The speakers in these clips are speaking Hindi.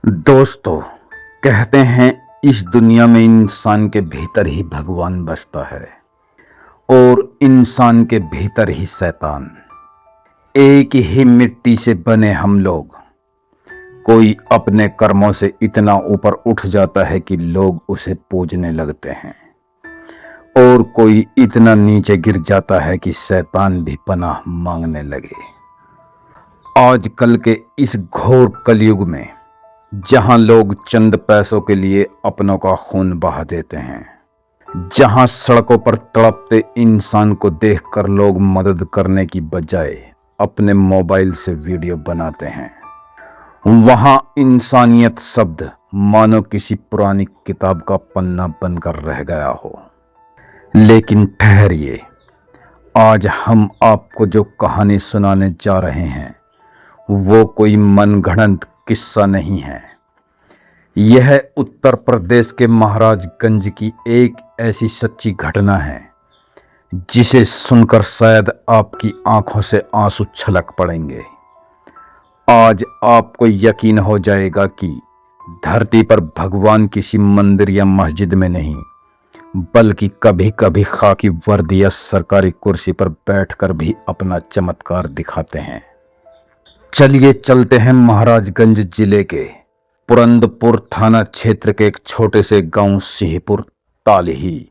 दोस्तों, कहते हैं इस दुनिया में इंसान के भीतर ही भगवान बसता है और इंसान के भीतर ही शैतान। एक ही मिट्टी से बने हम लोग। कोई अपने कर्मों से इतना ऊपर उठ जाता है कि लोग उसे पूजने लगते हैं और कोई इतना नीचे गिर जाता है कि शैतान भी पनाह मांगने लगे। आजकल के इस घोर कलयुग में जहां लोग चंद पैसों के लिए अपनों का खून बहा देते हैं, जहां सड़कों पर तड़पते इंसान को देखकर लोग मदद करने की बजाय अपने मोबाइल से वीडियो बनाते हैं, वहां इंसानियत शब्द मानो किसी पुरानी किताब का पन्ना बनकर रह गया हो। लेकिन ठहरिए, आज हम आपको जो कहानी सुनाने जा रहे हैं वो कोई मनगढ़ंत किस्सा नहीं है। यह उत्तर प्रदेश के महाराजगंज की एक ऐसी सच्ची घटना है जिसे सुनकर शायद आपकी आंखों से आंसू छलक पड़ेंगे। आज आपको यकीन हो जाएगा कि धरती पर भगवान किसी मंदिर या मस्जिद में नहीं, बल्कि कभी कभी खाकी वर्दी या सरकारी कुर्सी पर बैठकर भी अपना चमत्कार दिखाते हैं। चलिए चलते हैं महाराजगंज जिले के पुरंदपुर थाना क्षेत्र के एक छोटे से गांव सिंहपुर तालही।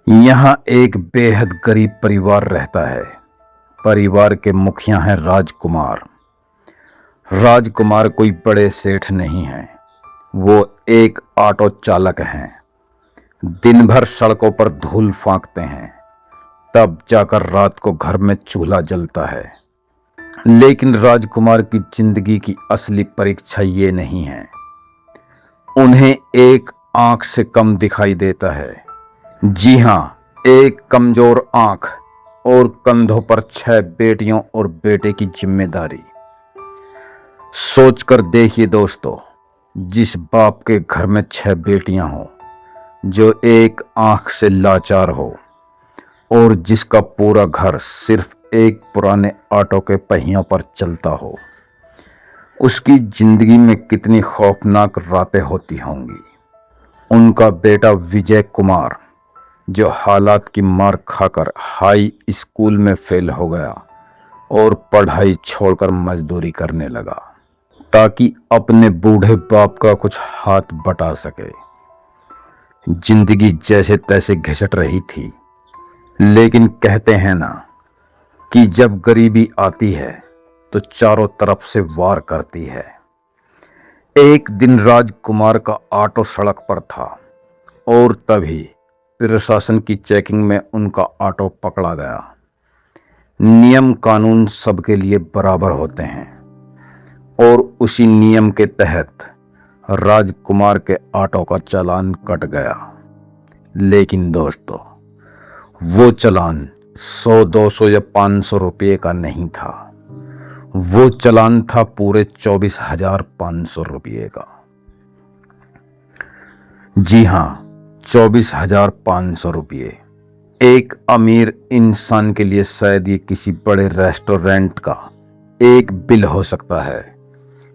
यहाँ एक बेहद गरीब परिवार रहता है। परिवार के मुखिया हैं राजकुमार। राजकुमार कोई बड़े सेठ नहीं हैं, वो एक ऑटो चालक हैं। दिन भर सड़कों पर धूल फांकते हैं, तब जाकर रात को घर में चूल्हा जलता है। लेकिन राजकुमार की जिंदगी की असली परीक्षा ये नहीं है। उन्हें एक आंख से कम दिखाई देता है। जी हाँ, एक कमजोर आंख और कंधों पर 6 बेटियों और बेटे की जिम्मेदारी। सोचकर देखिए दोस्तों, जिस बाप के घर में 6 बेटियां हो, जो एक आंख से लाचार हो और जिसका पूरा घर सिर्फ एक पुराने ऑटो के पहियों पर चलता हो, उसकी जिंदगी में कितनी खौफनाक रातें होती होंगी। उनका बेटा विजय कुमार, जो हालात की मार खाकर हाई स्कूल में फेल हो गया और पढ़ाई छोड़कर मजदूरी करने लगा ताकि अपने बूढ़े बाप का कुछ हाथ बटा सके। जिंदगी जैसे तैसे घिसट रही थी, लेकिन कहते हैं ना कि जब गरीबी आती है तो चारों तरफ से वार करती है। एक दिन राजकुमार का ऑटो सड़क पर था और तभी प्रशासन की चेकिंग में उनका ऑटो पकड़ा गया। नियम कानून सबके लिए बराबर होते हैं और उसी नियम के तहत राजकुमार के ऑटो का चालान कट गया। लेकिन दोस्तों, वो चालान 100, 200 या 500 रुपये का नहीं था। वो चालान था पूरे 24,500 रुपये का। जी हाँ, 24,500 रुपये। एक अमीर इंसान के लिए शायद ये किसी बड़े रेस्टोरेंट का एक बिल हो सकता है,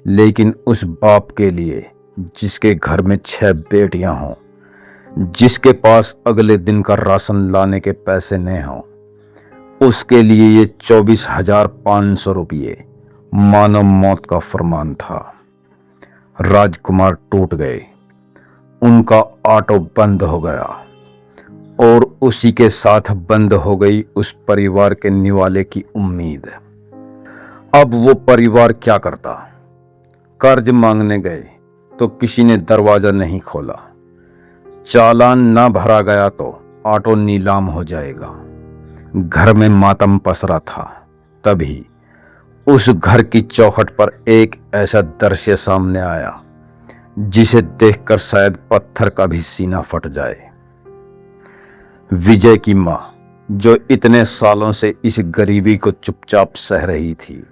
लेकिन उस बाप के लिए जिसके घर में 6 बेटियां हों, जिसके पास अगले दिन का राशन लाने के पैसे न हों, उसके लिए ये 24,500 रुपये मानो मौत का फरमान था। राजकुमार टूट गए। उनका ऑटो बंद हो गया और उसी के साथ बंद हो गई उस परिवार के निवाले की उम्मीद। अब वो परिवार क्या करता? कर्ज मांगने गए तो किसी ने दरवाजा नहीं खोला। चालान ना भरा गया तो ऑटो नीलाम हो जाएगा। घर में मातम पसरा था। तभी उस घर की चौखट पर एक ऐसा दृश्य सामने आया जिसे देखकर शायद पत्थर का भी सीना फट जाए। विजय की मां, जो इतने सालों से इस गरीबी को चुपचाप सह रही थी,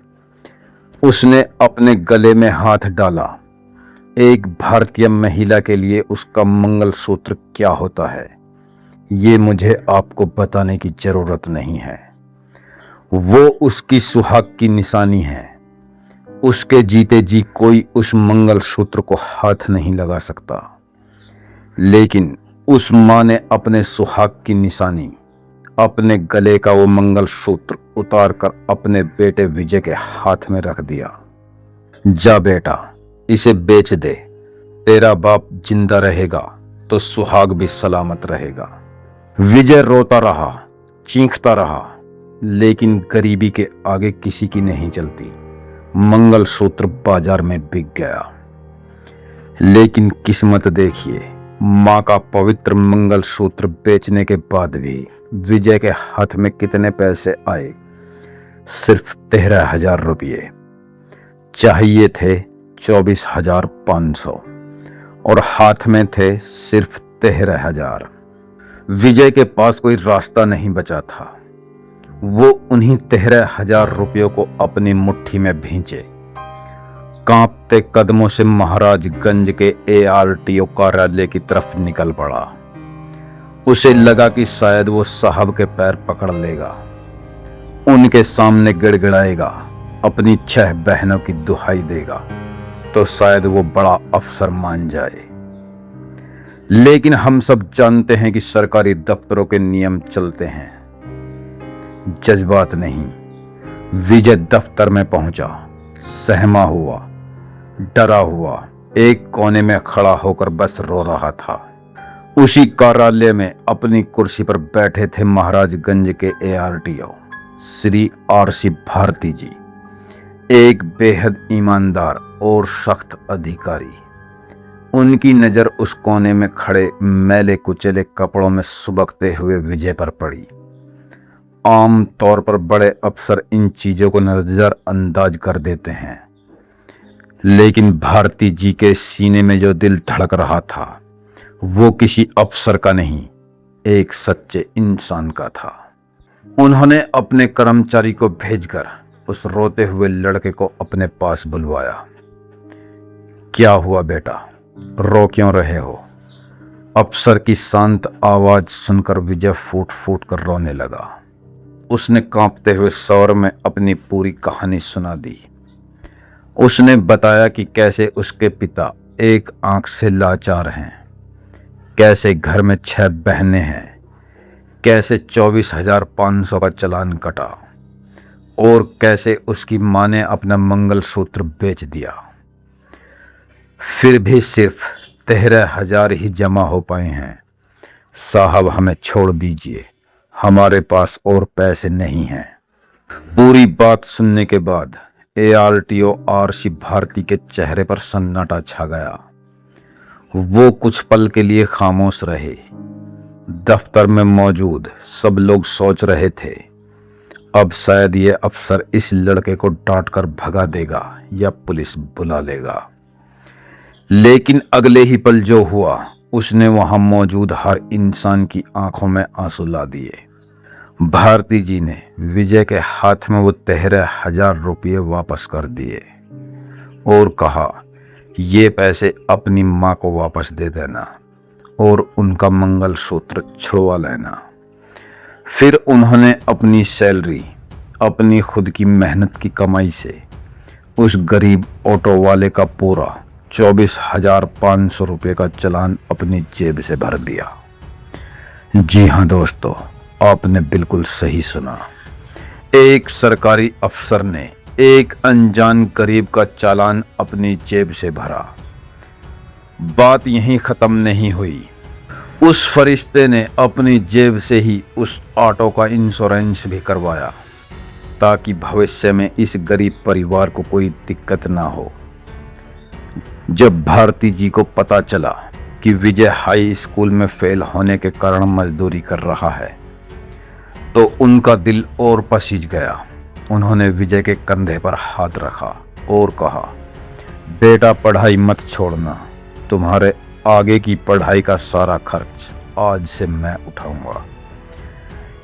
उसने अपने गले में हाथ डाला। एक भारतीय महिला के लिए उसका मंगलसूत्र क्या होता है, ये मुझे आपको बताने की जरूरत नहीं है। वो उसकी सुहाग की निशानी है। उसके जीते जी कोई उस मंगलसूत्र को हाथ नहीं लगा सकता, लेकिन उस माँ ने अपने सुहाग की निशानी, अपने गले का वो मंगलसूत्र उतार कर अपने बेटे विजय के हाथ में रख दिया। जा बेटा, इसे बेच दे, तेरा बाप जिंदा रहेगा तो सुहाग भी सलामत रहेगा। विजय रोता रहा, चीखता रहा, लेकिन गरीबी के आगे किसी की नहीं चलती। मंगलसूत्र बाजार में बिक गया। लेकिन किस्मत देखिए, माँ का पवित्र मंगलसूत्र बेचने के बाद भी विजय के हाथ में कितने पैसे आए? सिर्फ 13,000 रुपये। चाहिए थे 24,500 और हाथ में थे सिर्फ 13,000। विजय के पास कोई रास्ता नहीं बचा था। वो उन्हीं 13,000 रुपयों को अपनी मुट्ठी में भींचे कांपते कदमों से महाराजगंज के ARTO कार्यालय की तरफ निकल पड़ा। उसे लगा कि शायद वो साहब के पैर पकड़ लेगा, उनके सामने गिड़गिड़ाएगा, अपनी 6 बहनों की दुहाई देगा तो शायद वो बड़ा अफसर मान जाए। लेकिन हम सब जानते हैं कि सरकारी दफ्तरों के नियम चलते हैं, जज्बात नहीं। विजय दफ्तर में पहुंचा, सहमा हुआ, डरा हुआ, एक कोने में खड़ा होकर बस रो रहा था। उसी कार्यालय में अपनी कुर्सी पर बैठे थे महाराजगंज के ARTO श्री RC भारती जी, एक बेहद ईमानदार और सख्त अधिकारी। उनकी नज़र उस कोने में खड़े मैले कुचले कपड़ों में सुबकते हुए विजय पर पड़ी। आम तौर पर बड़े अफसर इन चीज़ों को नज़रअंदाज कर देते हैं, लेकिन भारती जी के सीने में जो दिल धड़क रहा था वो किसी अफसर का नहीं, एक सच्चे इंसान का था। उन्होंने अपने कर्मचारी को भेजकर उस रोते हुए लड़के को अपने पास बुलवाया। क्या हुआ बेटा, रो क्यों रहे हो? अफसर की शांत आवाज सुनकर विजय फूट फूट कर रोने लगा। उसने कांपते हुए स्वर में अपनी पूरी कहानी सुना दी। उसने बताया कि कैसे उसके पिता एक आंख से लाचार हैं, कैसे घर में 6 बहनें हैं, कैसे 24,500 का चालान कटा और कैसे उसकी माँ ने अपना मंगलसूत्र बेच दिया। फिर भी सिर्फ 13,000 ही जमा हो पाए हैं। साहब हमें छोड़ दीजिए, हमारे पास और पैसे नहीं हैं। पूरी बात सुनने के बाद ARTO RC भारती के चेहरे पर सन्नाटा छा गया। वो कुछ पल के लिए खामोश रहे। दफ्तर में मौजूद सब लोग सोच रहे थे, अब शायद ये अफसर इस लड़के को डांट कर भगा देगा या पुलिस बुला लेगा। लेकिन अगले ही पल जो हुआ, उसने वहां मौजूद हर इंसान की आंखों में आंसू ला दिए। भारती जी ने विजय के हाथ में वो 13,000 रुपये वापस कर दिए और कहा, ये पैसे अपनी माँ को वापस दे देना और उनका मंगलसूत्र छुड़वा लेना। फिर उन्होंने अपनी सैलरी, अपनी खुद की मेहनत की कमाई से उस गरीब ऑटो वाले का पूरा 24,500 रुपये का चालान अपनी जेब से भर दिया। जी हाँ दोस्तों, आपने बिल्कुल सही सुना। एक सरकारी अफसर ने एक अनजान गरीब का चालान अपनी जेब से भरा। बात यहीं ख़त्म नहीं हुई। उस फरिश्ते ने अपनी जेब से ही उस ऑटो का इंश्योरेंस भी करवाया ताकि भविष्य में इस गरीब परिवार को कोई दिक्कत ना हो। जब भारती जी को पता चला कि विजय हाई स्कूल में फेल होने के कारण मजदूरी कर रहा है तो उनका दिल और पसीज गया। उन्होंने विजय के कंधे पर हाथ रखा और कहा, बेटा पढ़ाई मत छोड़ना, तुम्हारे आगे की पढ़ाई का सारा खर्च आज से मैं उठाऊंगा।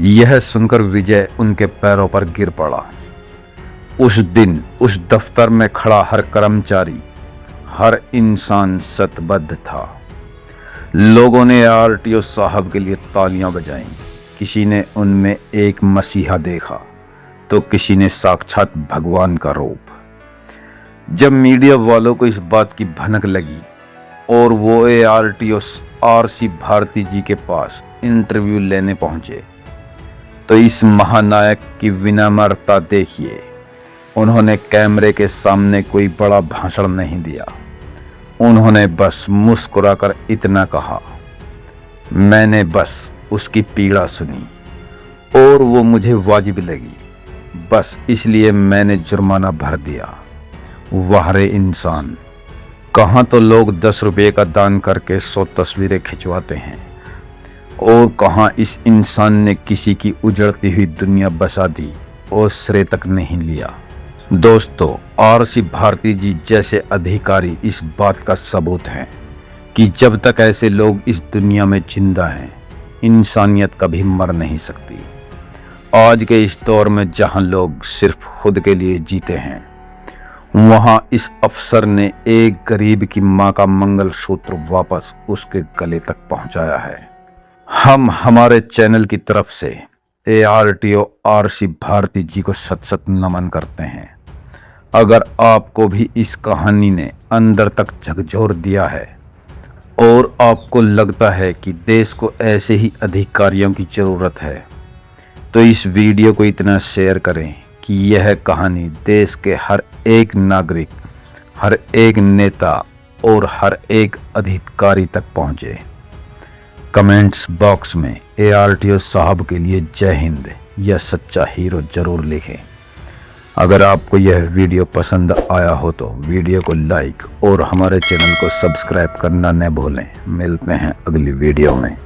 यह सुनकर विजय उनके पैरों पर गिर पड़ा। उस दिन उस दफ्तर में खड़ा हर कर्मचारी, हर इंसान शतबद्ध था। लोगों ने ARTO साहब के लिए तालियां बजाईं। किसी ने उनमें एक मसीहा देखा तो किसी ने साक्षात भगवान का रूप। जब मीडिया वालों को इस बात की भनक लगी और वो ARTO RC भारती जी के पास इंटरव्यू लेने पहुंचे, तो इस महानायक की विनम्रता देखिए। उन्होंने कैमरे के सामने कोई बड़ा भाषण नहीं दिया। उन्होंने बस मुस्कुराकर इतना कहा, मैंने बस उसकी पीड़ा सुनी और वो मुझे वाजिब लगी, बस इसलिए मैंने जुर्माना भर दिया। वाह रे इंसान, कहाँ तो लोग 10 रुपये का दान करके 100 तस्वीरें खिंचवाते हैं और कहाँ इस इंसान ने किसी की उजड़ती हुई दुनिया बसा दी और श्रेय तक नहीं लिया। दोस्तों, RC भारती जी जैसे अधिकारी इस बात का सबूत हैं कि जब तक ऐसे लोग इस दुनिया में जिंदा हैं, इंसानियत कभी मर नहीं सकती। आज के इस दौर में जहां लोग सिर्फ खुद के लिए जीते हैं, वहां इस अफसर ने एक गरीब की मां का मंगलसूत्र वापस उसके गले तक पहुंचाया है। हम हमारे चैनल की तरफ से ARTO RC भारती जी को सत सत नमन करते हैं। अगर आपको भी इस कहानी ने अंदर तक झकझोर दिया है और आपको लगता है कि देश को ऐसे ही अधिकारियों की ज़रूरत है, तो इस वीडियो को इतना शेयर करें कि यह कहानी देश के हर एक नागरिक, हर एक नेता और हर एक अधिकारी तक पहुंचे। कमेंट्स बॉक्स में ARTO साहब के लिए जय हिंद या सच्चा हीरो जरूर लिखें। अगर आपको यह वीडियो पसंद आया हो तो वीडियो को लाइक और हमारे चैनल को सब्सक्राइब करना न भूलें। मिलते हैं अगली वीडियो में।